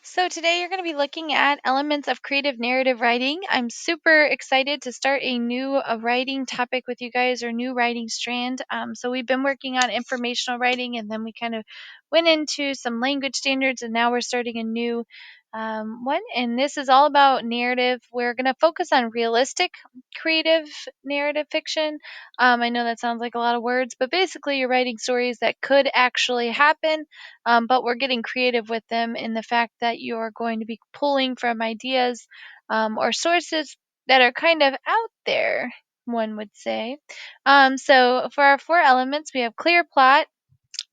So, today you're going to be looking at elements of creative narrative writing. I'm super excited to start a new writing topic with you guys, or new writing strand. So, we've been working on informational writing, and then we kind of went into some language standards, and now we're starting a new one. And this is all about narrative. We're going to focus on realistic creative narrative fiction. I know that sounds like a lot of words, but basically, you're writing stories that could actually happen, but we're getting creative with them in the fact that you're going to be pulling from ideas or sources that are kind of out there, one would say. So, for our four elements, we have clear plot,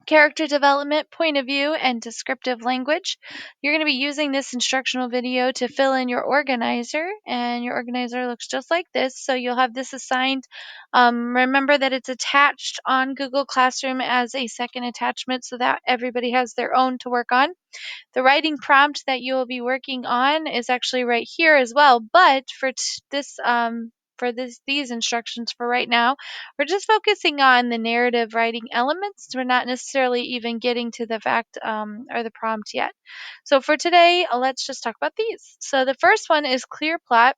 character development, point of view, and descriptive language. You're going to be using this instructional video to fill in your organizer, and your organizer looks just like this. So you'll have this assigned. Remember that it's attached on Google Classroom as a second attachment so that everybody has their own to work on. The writing prompt that you will be working on is actually right here as well, but these instructions for right now, we're just focusing on the narrative writing elements. We're not necessarily even getting to the fact or the prompt yet. So for today, let's just talk about these. So the first one is clear plot.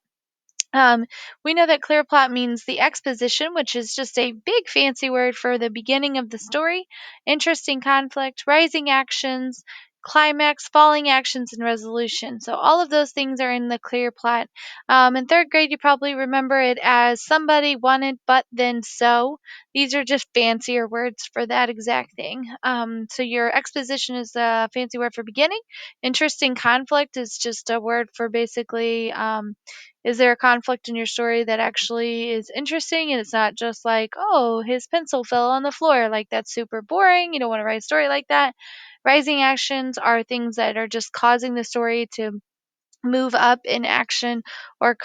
We know that clear plot means the exposition, which is just a big fancy word for the beginning of the story, interesting conflict, rising actions, climax, falling actions, and resolution. So all of those things are in the clear plot. In third grade, you probably remember it as somebody wanted, but then so. These are just fancier words for that exact thing. So your exposition is a fancy word for beginning. Interesting conflict is just a word for basically. Is there a conflict in your story that actually is interesting and it's not just like, oh, his pencil fell on the floor? Like, that's super boring. You don't want to write a story like that. Rising actions are things that are just causing the story to move up in action, or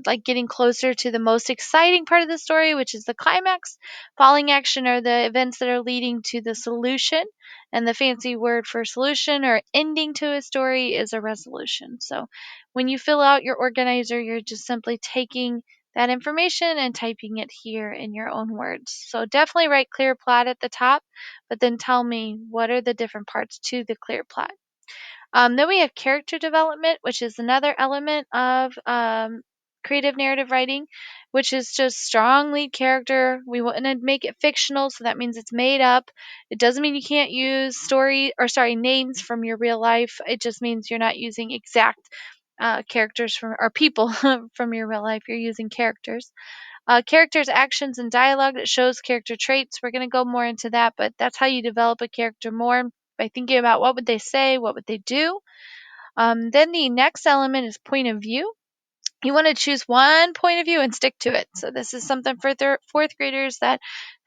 like getting closer to the most exciting part of the story, which is the climax. Falling action are the events that are leading to the solution, and the fancy word for solution or ending to a story is a resolution. So when you fill out your organizer, you're just simply taking that information and typing it here in your own words. So definitely write clear plot at the top, but then tell me, what are the different parts to the clear plot? Then we have character development, which is another element of creative narrative writing, which is just strong lead character. We want to make it fictional, so that means it's made up. It doesn't mean you can't use names from your real life. It just means you're not using exact characters from or people from your real life. You're using characters. Characters, actions, and dialogue that shows character traits. We're going to go more into that, but that's how you develop a character more, by thinking about what would they say, what would they do. Then the next element is point of view. You want to choose one point of view and stick to it. So this is something for fourth graders that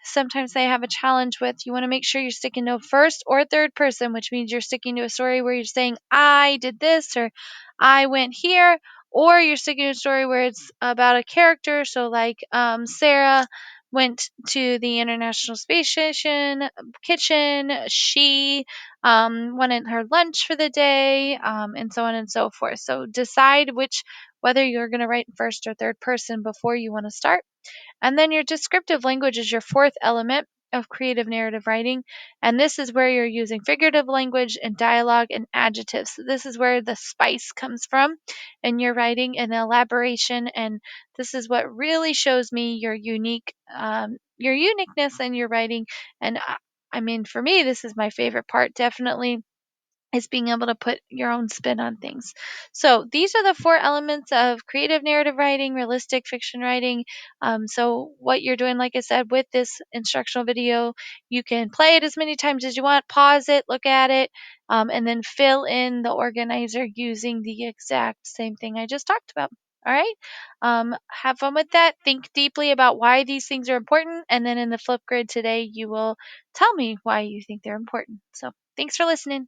sometimes they have a challenge with. You want to make sure you're sticking to first or third person, which means you're sticking to a story where you're saying, I did this, or I went here, or you're sticking to a story where it's about a character. So like Sarah went to the International Space Station kitchen. She wanted her lunch for the day, and so on and so forth. So decide whether you're going to write first or third person before you want to start. And then your descriptive language is your fourth element of creative narrative writing. And this is where you're using figurative language and dialogue and adjectives. So this is where the spice comes from in your writing and elaboration. And this is what really shows me your uniqueness in your writing. And I mean, for me, this is my favorite part, definitely, is being able to put your own spin on things. So these are the four elements of creative narrative writing, realistic fiction writing. So what you're doing, like I said, with this instructional video, you can play it as many times as you want, pause it, look at it, and then fill in the organizer using the exact same thing I just talked about. All right. Have fun with that. Think deeply about why these things are important. And then in the Flipgrid today, you will tell me why you think they're important. So thanks for listening.